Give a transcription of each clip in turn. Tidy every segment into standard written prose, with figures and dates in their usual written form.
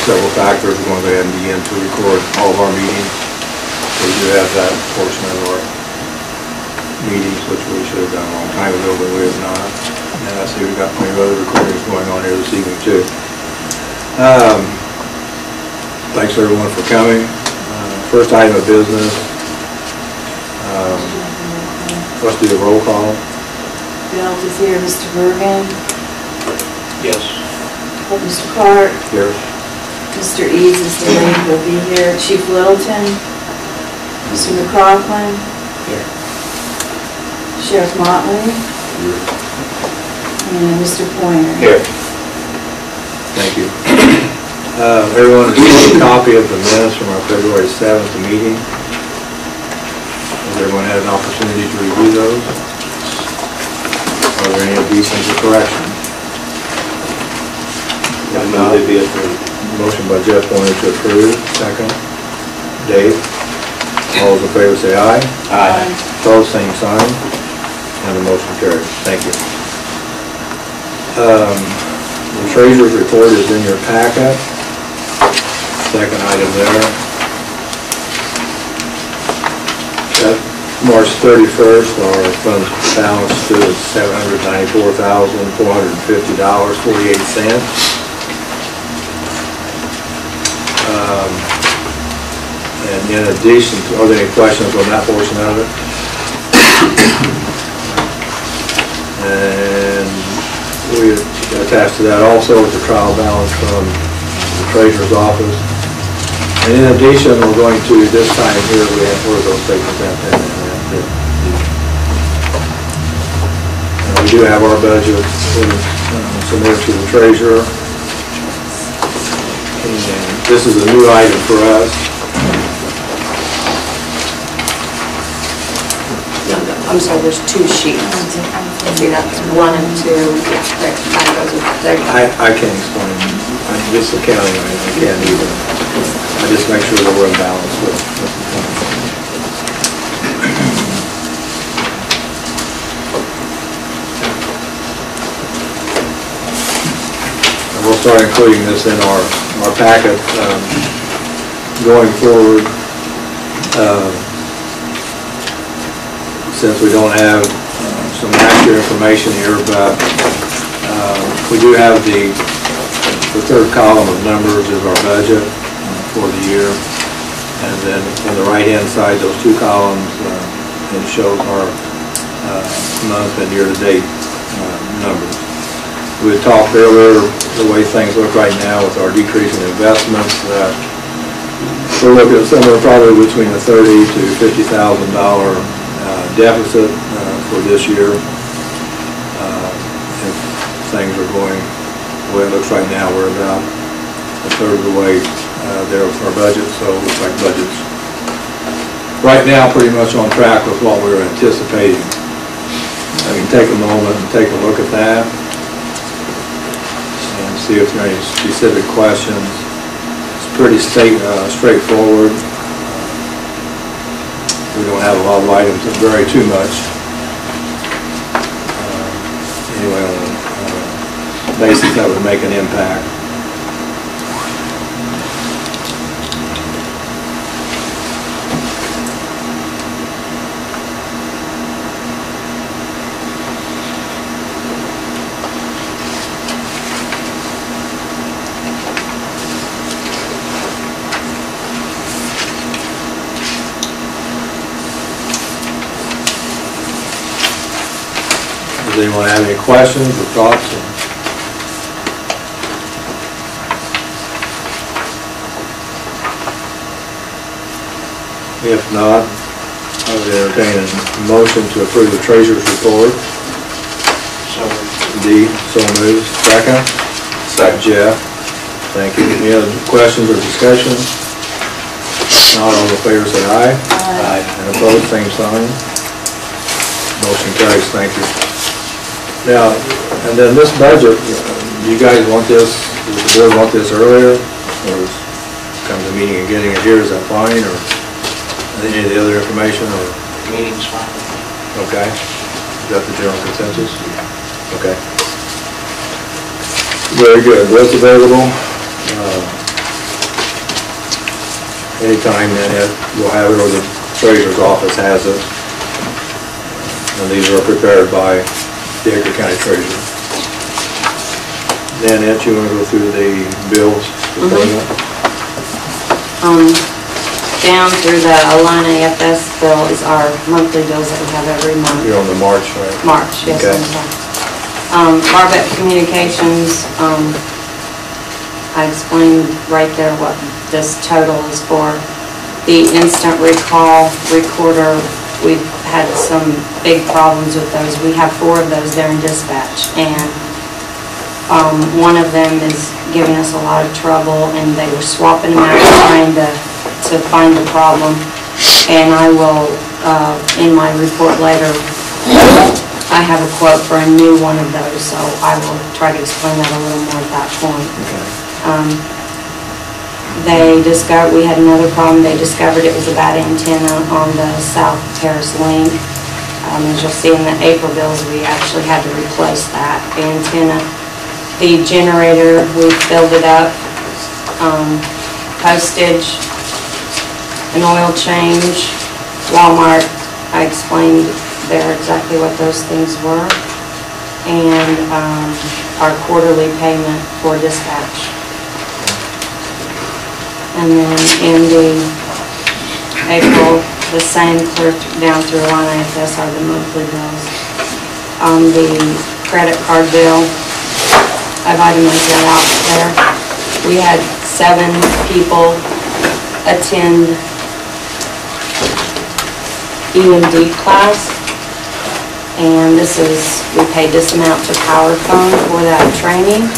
several factors, we're going to go ahead and begin to record all of our meetings. We do have that portion of our meetings, which we should have done a long time ago, but we have not. And I see we've got plenty of other recordings going on here this evening too. Thanks everyone for coming. First item of business. Let's do the roll call. Bill is here. Mr. Bergen? Yes. Mr. Clark? Here. Mr. Eads is delayed. He'll be here. Chief Littleton? Mr. McCroughlin? Here. Sheriff Motley? Here. And Mr. Pointer? Here. Thank you. Everyone received a copy of the minutes from our February 7th meeting. Has everyone had an opportunity to review those? Are there any additions or corrections? If not, They be approved. motion by Jeff Pointer to approve. Second. Dave? All those in favor say aye. Aye. Opposed, same sign. And the motion carries. Thank you. The treasurer's report is in your packet. Second item there. At March 31st, our funds balance stood at $794,450.48. And in addition, are there any questions on that portion of it? And we attached to that also is the trial balance from the treasurer's office. And in addition, we're going to, this time here, we have, where are those statements at? We do have our budget submitted to the treasurer. And this is a new item for us. I'm sorry, there's two sheets. See, that's 1 and 2. Yeah, that kind of goes with that. I can't explain. This is accounting, I can't even. I just make sure that we're in balance with the accounting. And we'll start including this in our packet going forward. Since we don't have some accurate information here, but we do have the third column of numbers is our budget for the year, and then on the right hand side, those two columns it shows our month and year-to-date numbers. We had talked earlier the way things look right now with our decrease in investments, that we're looking at somewhere probably between a $30,000 to $50,000 deficit for this year. If things are going the way it looks right now, we're about a third of the way there with our budget, so it looks like budget's right now pretty much on track with what we were anticipating. I can take a moment and take a look at that and see if there are any specific questions. It's pretty straightforward. We don't have a lot of items that vary too much. Anyway, on a basis that would make an impact. Does anyone have any questions or thoughts? If not, I would entertain a motion to approve the treasurer's report. So D, so moved. Second? Second. Jeff. Thank you. Any other questions or discussion? Not all in favor say aye. Aye. And opposed, same sign. Motion carries. Thank you. Now, and then this budget, do you guys want this, does the board want this earlier? Or is come to the meeting and getting it here, is that fine? Or any of the other information? Or meeting's fine. okay. Is that the general consensus? Okay. Very good. What's available? anytime, then we'll have it, or the treasurer's office has it. And these are prepared by the Edgar County Treasurer. Nanette, you want to go through the bills for payment? Down through the Alana AFS bill is our monthly bills that we have every month. You're on the March, right? March, yes. Okay. Barbette Communications, I explained right there what this total is for. The instant recall recorder, we've had some big problems with those. We have 4 of those there in dispatch, and one of them is giving us a lot of trouble, and they were swapping them out trying to find the problem. And I will, in my report later, I have a quote for a new one of those, so I will try to explain that a little more at that point. We had another problem. They discovered it was a bad antenna on the South Terrace link. As you'll see in the April bills, we actually had to replace that antenna. The generator, we filled it up, postage, an oil change, Walmart, I explained there exactly what those things were, and our quarterly payment for dispatch. And then in the April, the same clear down through Line IFS are the monthly bills. The credit card bill, I've itemized that out there. We had 7 people attend EMD class, and we paid this amount to PowerPhone for that training.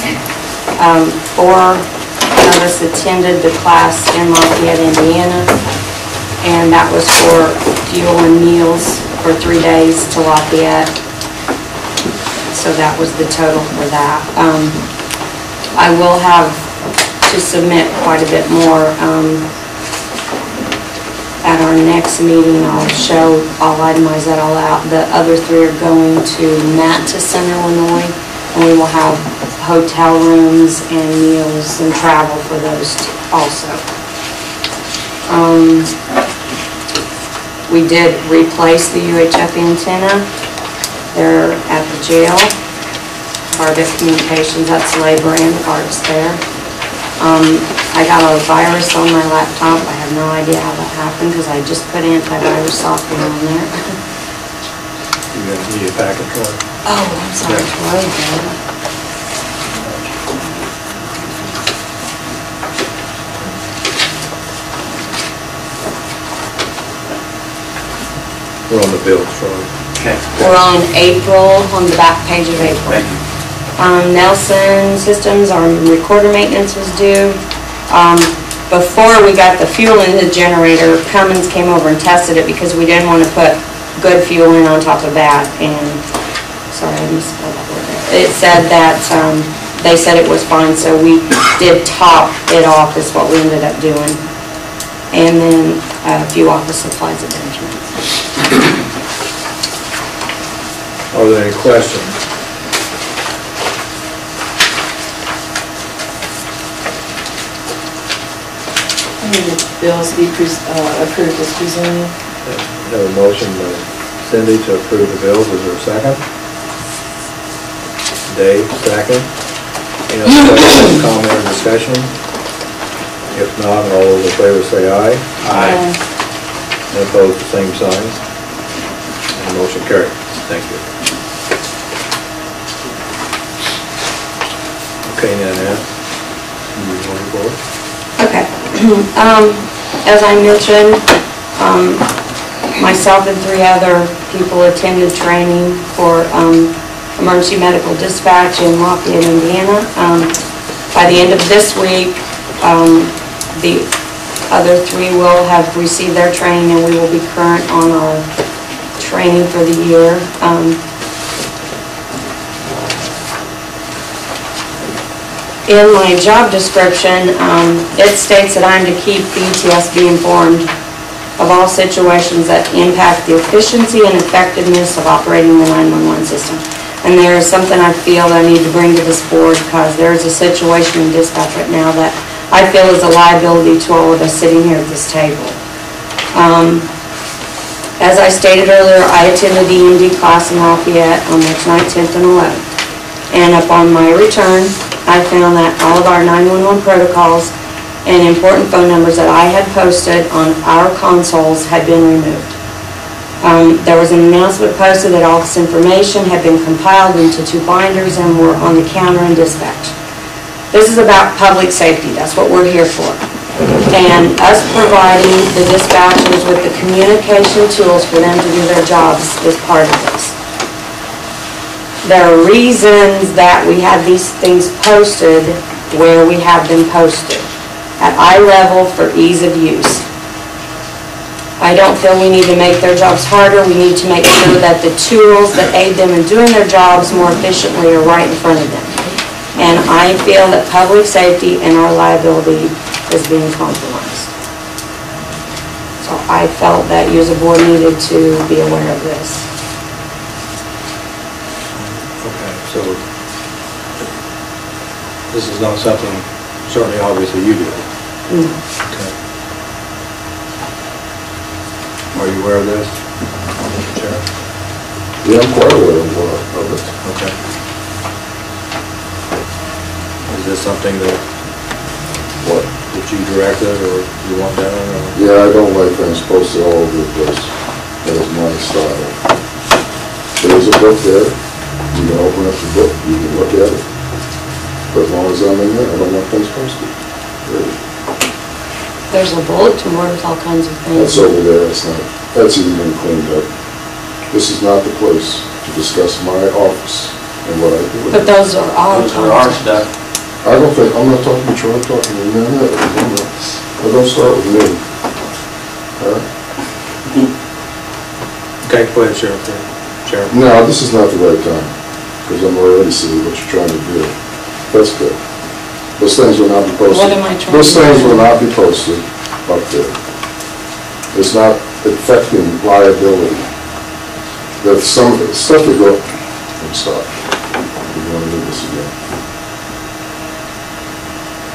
4 of us attended the class in Lafayette, Indiana, and that was for fuel and meals for 3 days to Lafayette. So that was the total for that. I will have to submit quite a bit more. At our next meeting, I'll itemize that all out. The other 3 are going to Matteson, Illinois, and we will have hotel rooms and meals and travel for those also. We did replace the UHF antenna. They're at the jail. Barbette Communications, that's labor and parts there. I got a virus on my laptop. I have no idea how that happened because I just put antivirus software on there. You need a packet for it? Oh, I'm sorry. Yeah. We're on the bills, Troy. Okay. We're on April, on the back page of April. Nelson Systems, our recorder maintenance was due. Before we got the fuel in the generator, Cummins came over and tested it because we didn't want to put good fuel in on top of bad. And, sorry, I misspelled that word there. It said that, they said it was fine, so we did top it off is what we ended up doing. And then a few office supplies at Benjamin. Are there any questions? I need the bills to be approved as presented. Have a motion by Cindy to approve the bills. Is there a second? Dave, second. Any other questions, comment, or discussion? If not, all those in favor say aye. Aye. And opposed, the same sign. And the motion carried. Thank you. Okay, Nanette, you want to go? Okay. As I mentioned, myself and 3 other people attended training for emergency medical dispatch in Lafayette, Indiana. By the end of this week, the other 3 will have received their training, and we will be current on our training for the year. In my job description, it states that I'm to keep BTSB informed of all situations that impact the efficiency and effectiveness of operating the 911 system. And there is something I feel that I need to bring to this board because there is a situation in dispatch right now that I feel is a liability to all of us sitting here at this table. As I stated earlier, I attended the EMD class in Lafayette on March 9th, 10th, and 11th. And upon my return, I found that all of our 911 protocols and important phone numbers that I had posted on our consoles had been removed. There was an announcement posted that all this information had been compiled into 2 binders and were on the counter in dispatch. This is about public safety. That's what we're here for. And us providing the dispatchers with the communication tools for them to do their jobs is part of this. There are reasons that we have these things posted where we have them posted at eye level for ease of use. I don't feel we need to make their jobs harder. We need to make sure that the tools that aid them in doing their jobs more efficiently are right in front of them. And I feel that public safety and our liability is being compromised. So I felt that you as a board needed to be aware of this. Okay, so this is not something, certainly obviously you did. No. Okay. Are you aware of this, Mr. Chair? Yeah, I'm quite aware of it. Okay. Is this something that you directed or you want done? Or? Yeah, I don't like things posted all over the place. That is my style. There's a book there. You can open up the book, you can look at it. But as long as I'm in there, I don't want things posted. Really. There's a bulletin board with all kinds of things. That's over there, that's even been cleaned up. This is not the place to discuss my office and what I do. But those are our Those are our content. stuff. I don't think, I'm not talking to Troy, I'm talking to you. But don't start with me. All right? Okay, go ahead, Sheriff. Sheriff. No, this is not the right time, because I'm already seeing what you're trying to do. That's good. Those things will not be posted. What am I trying Those to things do? will not be posted up there. It's not affecting liability. That some of the stuff that go, I'm sorry. We're going to do this again.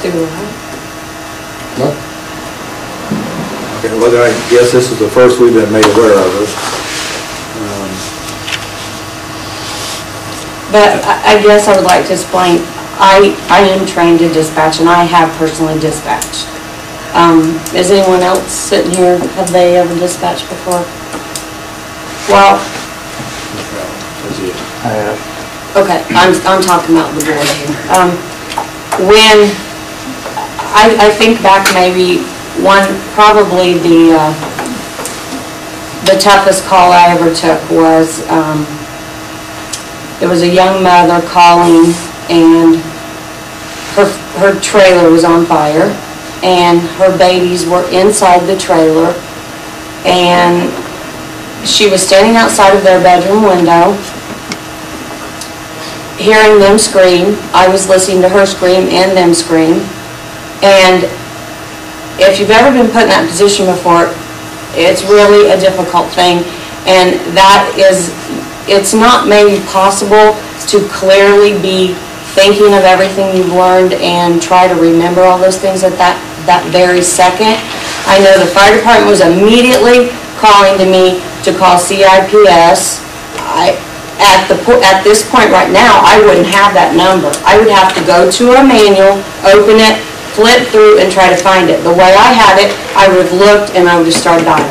Do what? No? Okay, well, I guess this is the first we've been made aware of it. But I guess I would like to explain, I am trained to dispatch, and I have personally dispatched. Is anyone else sitting here, have they ever dispatched before? Well, I have. okay, I'm talking about the board here. When, I think back maybe probably the toughest call I ever took was, it was a young mother calling, and her trailer was on fire, and her babies were inside the trailer, and she was standing outside of their bedroom window, hearing them scream. I was listening to her scream and them scream. And if you've ever been put in that position before, it's really a difficult thing. And that is, it's not maybe possible to clearly be thinking of everything you've learned and try to remember all those things at that very second. I know the fire department was immediately calling to me to call CIPS. At this point right now, I wouldn't have that number. I would have to go to a manual, open it, flip through, and try to find it. The way I had it, I would have looked and I would have started dialing.